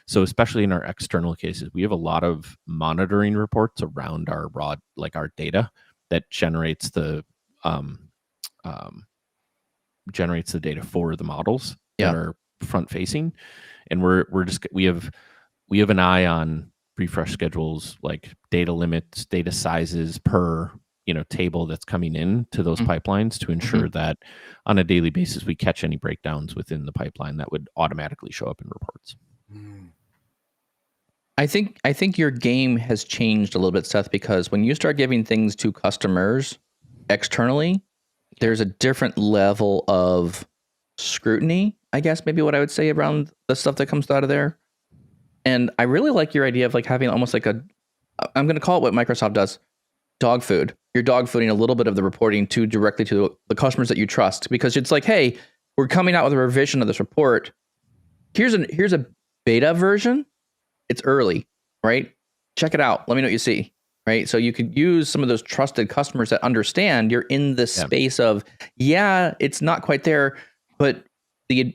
So especially in our external cases, we have a lot of monitoring reports around our our data that generates the data for the models that are front facing. And we have an eye on refresh schedules, like data limits, data sizes per table that's coming in to those pipelines, to ensure that on a daily basis we catch any breakdowns within the pipeline that would automatically show up in reports. I think your game has changed a little bit, Seth, because when you start giving things to customers externally, there's a different level of scrutiny, I guess, maybe what I would say, around the stuff that comes out of there. And I really like your idea of like having almost like I'm going to call it what Microsoft does, dog food. You're dog fooding a little bit of the reporting directly to the customers that you trust, because it's like, hey, we're coming out with a revision of this report. Here's a beta version. It's early, right? Check it out. Let me know what you see, right? So you could use some of those trusted customers that understand you're in the space of, it's not quite there, but the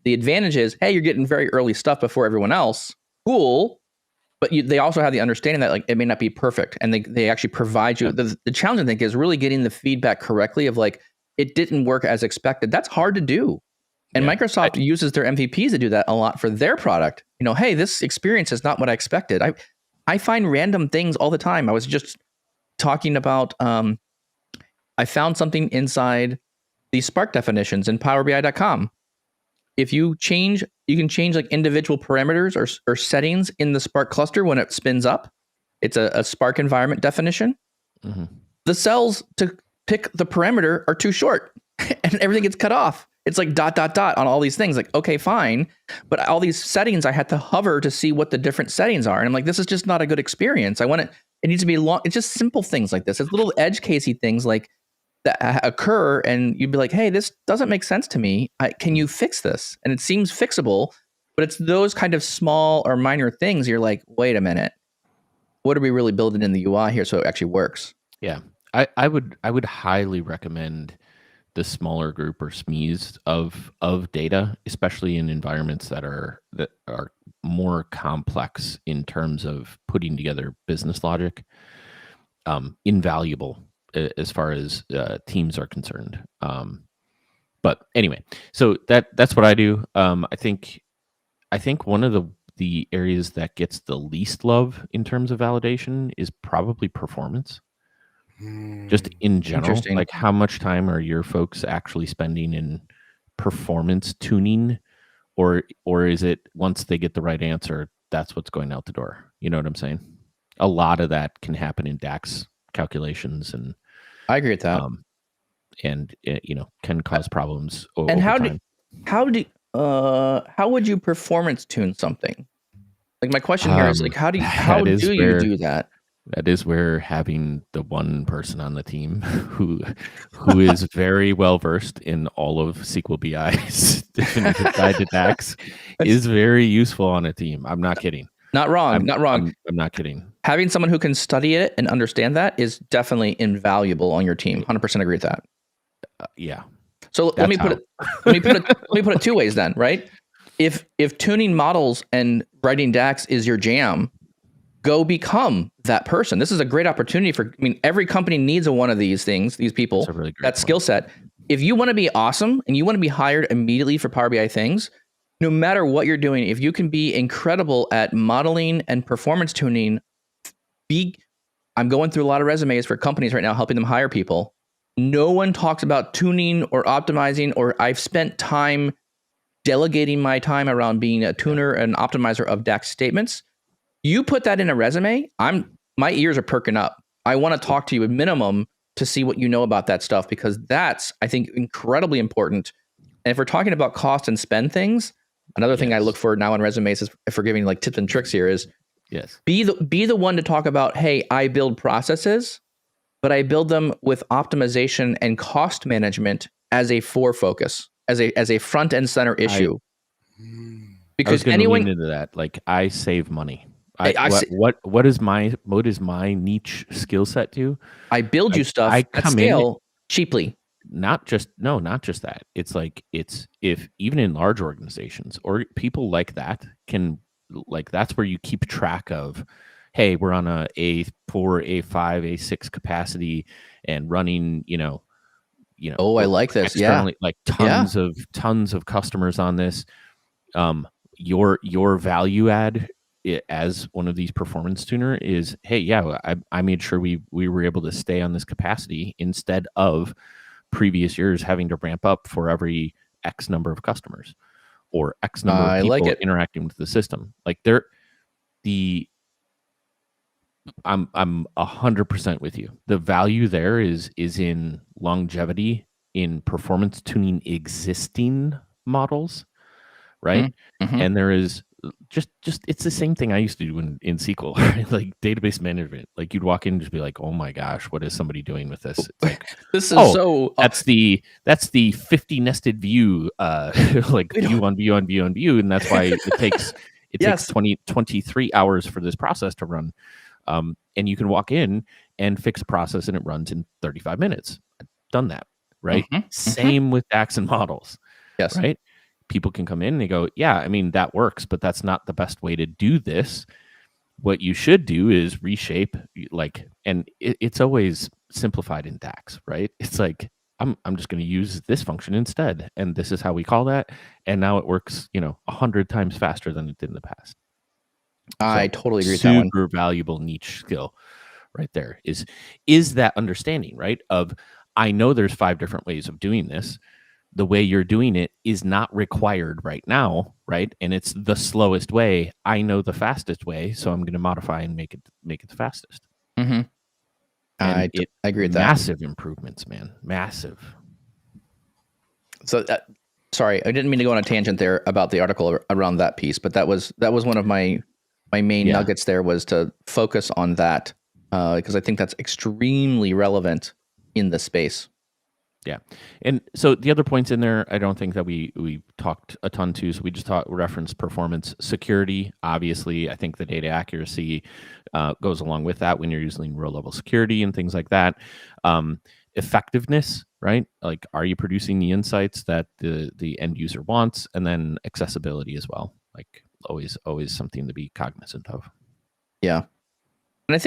advantage is, hey, you're getting very early stuff before everyone else. Cool. But they also have the understanding that like it may not be perfect, and they actually provide you. The challenge, I think, is really getting the feedback correctly of like, it didn't work as expected. That's hard to do. And Microsoft uses their MVPs to do that a lot for their product. Hey, this experience is not what I expected. I find random things all the time. I was just talking about, I found something inside the Spark definitions in PowerBI.com. If you can change like individual parameters or settings in the Spark cluster when it spins up. It's a Spark environment definition. The cells to pick the parameter are too short and everything gets cut off. It's like ... on all these things. Like, okay, fine. But all these settings, I had to hover to see what the different settings are. And I'm like, this is just not a good experience. It needs to be long. It's just simple things like this. It's little edge casey things like that occur. And you'd be like, hey, this doesn't make sense to me. Can you fix this? And it seems fixable, but it's those kind of small or minor things. You're like, wait a minute. What are we really building in the UI here so it actually works? Yeah. I would highly recommend the smaller group or SMEs of data, especially in environments that are more complex in terms of putting together business logic, invaluable as far as teams are concerned. But anyway, so that's what I do. I think one of the areas that gets the least love in terms of validation is probably performance. Just in general, like how much time are your folks actually spending in performance tuning, or is it once they get the right answer, that's what's going out the door? You know what I'm saying? a lot of that can happen in DAX calculations, and I agree with that. And it, can cause problems And over time. how would you performance tune something? Like, my question here is like, how do you do that? That is where having the one person on the team who is very well versed in all of SQL BI's definitive guide to DAX is very useful on a team. I'm not kidding. Not wrong. I'm not kidding. Having someone who can study it and understand that is definitely invaluable on your team. 100% agree with that. Yeah. So let me put it two ways then, right? If tuning models and writing DAX is your jam, go become that person. This is a great opportunity every company needs one of these things, these people, that skill set. If you want to be awesome and you want to be hired immediately for Power BI things, no matter what you're doing, if you can be incredible at modeling and performance tuning, I'm going through a lot of resumes for companies right now, helping them hire people. No one talks about tuning or optimizing, or I've spent time delegating my time around being a tuner and optimizer of DAX statements. You put that in a resume, my ears are perking up. I want to talk to you at minimum to see what you know about that stuff, because that's, I think, incredibly important. And if we're talking about cost and spend things, another thing I look for now in resumes, is, if we're giving like tips and tricks here, is be the one to talk about, hey, I build processes, but I build them with optimization and cost management as a focus, as a front and center issue. Because anyone into that, like, I save money. What is my niche skill set to? I build you stuff at scale cheaply. Not just that. It's like, if even in large organizations or people like that can, like, that's where you keep track of, hey, we're on a A4, A5, A6 capacity and running, Oh, I like this. Externally, like tons of customers on this. Your value add as one of these performance tuner is, hey, I made sure we were able to stay on this capacity instead of previous years having to ramp up for every X number of customers or X number of people interacting with the system. Like, I'm 100% with you. The value there is in longevity in performance tuning existing models, right? Mm-hmm. And there is just it's the same thing I used to do in SQL, right? Like database management. Like, you'd walk in and just be like, oh my gosh, what is somebody doing with this? It's like, this is that's the 50 nested view, like view on view on view on view, and that's why it takes 23 hours for this process to run. And you can walk in and fix a process and it runs in 35 minutes. I've done that, right? Same with DAX and models. Yes. Right? People can come in and they go, yeah, I mean, that works, but that's not the best way to do this. What you should do is reshape, like, and it's always simplified in DAX, right? It's like, I'm just going to use this function instead. And this is how we call that. And now it works, 100 times faster than it did in the past. I totally agree with that one. Super valuable niche skill right there is that understanding, right? Of, I know there's 5 different ways of doing this. The way you're doing it is not required right now, right? And it's the slowest way. I know the fastest way, so I'm going to modify and make it the fastest. Mm-hmm. I agree with that. Massive improvements, man. Massive. So, sorry, I didn't mean to go on a tangent there about the article around that piece, but that was one of my main nuggets there, was to focus on that, because I think that's extremely relevant in the space. Yeah. And so the other points in there, I don't think that we talked a ton to. So we just reference performance. Security, obviously, I think the data accuracy goes along with that when you're using row level security and things like that. Effectiveness, right? Like, are you producing the insights that the end user wants? And then accessibility as well. Like, always something to be cognizant of. Yeah. And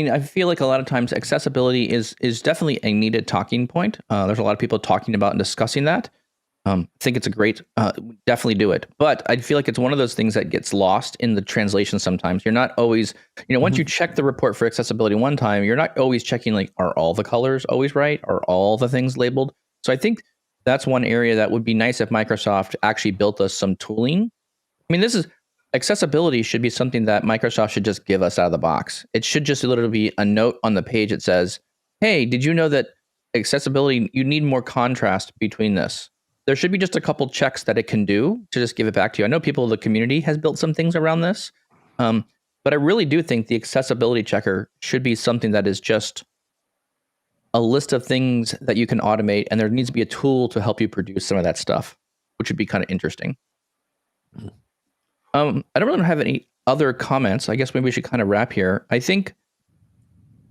I feel like a lot of times accessibility is definitely a needed talking point. There's a lot of people talking about and discussing that. I think it's a great, definitely do it. But I feel like it's one of those things that gets lost in the translation sometimes. You're not always, once you check the report for accessibility one time, you're not always checking, like, are all the colors always right? Are all the things labeled? So I think that's one area that would be nice if Microsoft actually built us some tooling. This is accessibility should be something that Microsoft should just give us out of the box. It should just literally be a note on the page that says, hey, did you know that accessibility, you need more contrast between this? There should be just a couple checks that it can do to just give it back to you. I know people in the community has built some things around this, but I really do think the accessibility checker should be something that is just a list of things that you can automate, and there needs to be a tool to help you produce some of that stuff, which would be kind of interesting. I don't really have any other comments. I guess maybe we should kind of wrap here. I think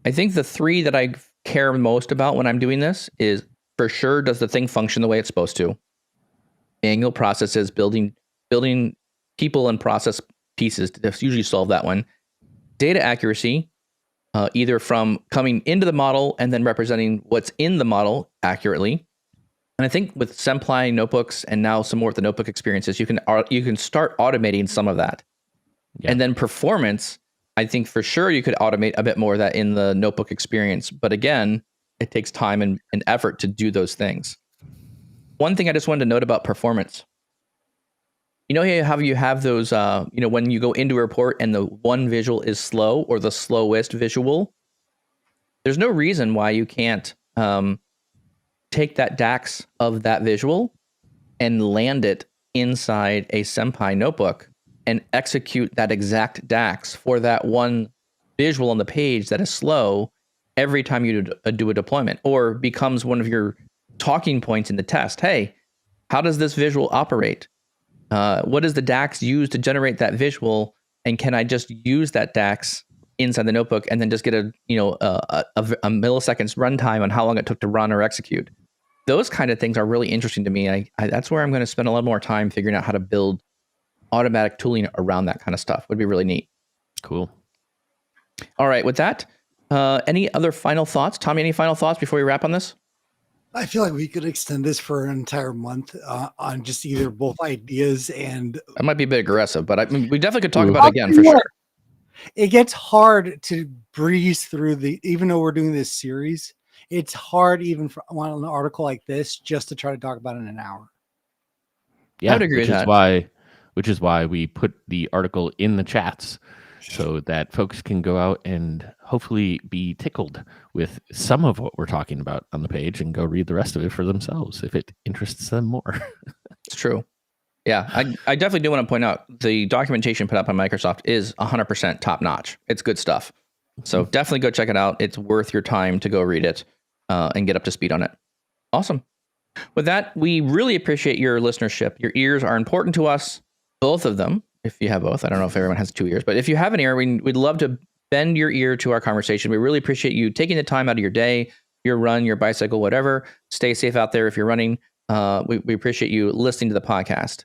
the three that I care most about when I'm doing this is, for sure, does the thing function the way it's supposed to? Manual processes, building people and process pieces to usually solve that one. Data accuracy, either from coming into the model and then representing what's in the model accurately. And I think with Sempli notebooks and now some more with the notebook experiences, you can start automating some of that. Yeah. And then performance, I think for sure you could automate a bit more of that in the notebook experience. But again, it takes time and effort to do those things. One thing I just wanted to note about performance. You know how you have those, when you go into a report and the one visual is slow or the slowest visual, there's no reason why you can't take that DAX of that visual and land it inside a Sempli notebook and execute that exact DAX for that one visual on the page that is slow every time you do a deployment, or becomes one of your talking points in the test. Hey, how does this visual operate? What is the DAX used to generate that visual? And can I just use that DAX inside the notebook and then just get a milliseconds runtime on how long it took to run or execute? Those kind of things are really interesting to me. That's where I'm going to spend a lot more time figuring out how to build automatic tooling around that kind of stuff. Would be really neat. Cool. All right. With that, any other final thoughts? Tommy, any final thoughts before we wrap on this? I feel like we could extend this for an entire month on just either both ideas and... That might be a bit aggressive, but we definitely could talk about it again for sure. It gets hard to breeze through even though we're doing this series, it's hard even on an article like this just to try to talk about it in an hour. Yeah, which is why we put the article in the chats so that folks can go out and hopefully be tickled with some of what we're talking about on the page and go read the rest of it for themselves if it interests them more. It's true. Yeah, I definitely do want to point out the documentation put up by Microsoft is 100% top notch. It's good stuff. So definitely go check it out. It's worth your time to go read it and get up to speed on it. Awesome. With that, we really appreciate your listenership. Your ears are important to us, both of them. If you have both, I don't know if everyone has 2 ears, but if you have an ear, we'd love to bend your ear to our conversation. We really appreciate you taking the time out of your day, your run, your bicycle, whatever. Stay safe out there if you're running. We appreciate you listening to the podcast.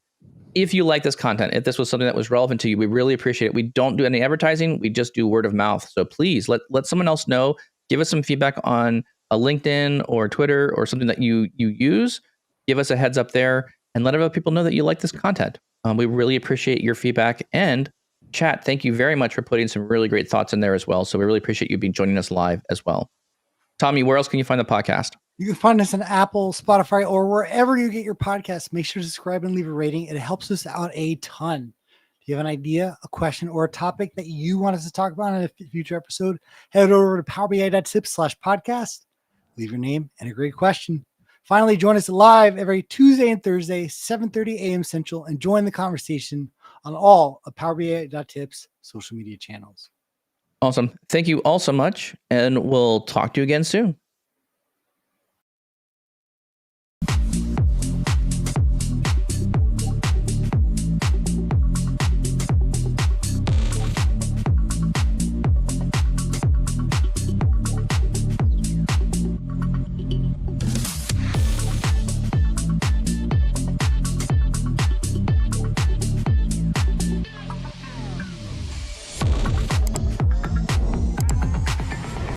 If you like this content, if this was something that was relevant to you, we really appreciate it. We don't do any advertising. We just do word of mouth. So please let someone else know. Give us some feedback on a LinkedIn or Twitter or something that you use. Give us a heads up there and let other people know that you like this content. We really appreciate your feedback. And chat, thank you very much for putting some really great thoughts in there as well. So we really appreciate you being joining us live as well. Tommy, where else can you find the podcast? You can find us on Apple, Spotify, or wherever you get your podcasts. Make sure to subscribe and leave a rating. It helps us out a ton. If you have an idea, a question, or a topic that you want us to talk about in a future episode, head over to powerbi.tips/podcast. Leave your name and a great question. Finally, join us live every Tuesday and Thursday, 7:30 a.m. Central, and join the conversation on all of powerbi.tips social media channels. Awesome. Thank you all so much, and we'll talk to you again soon.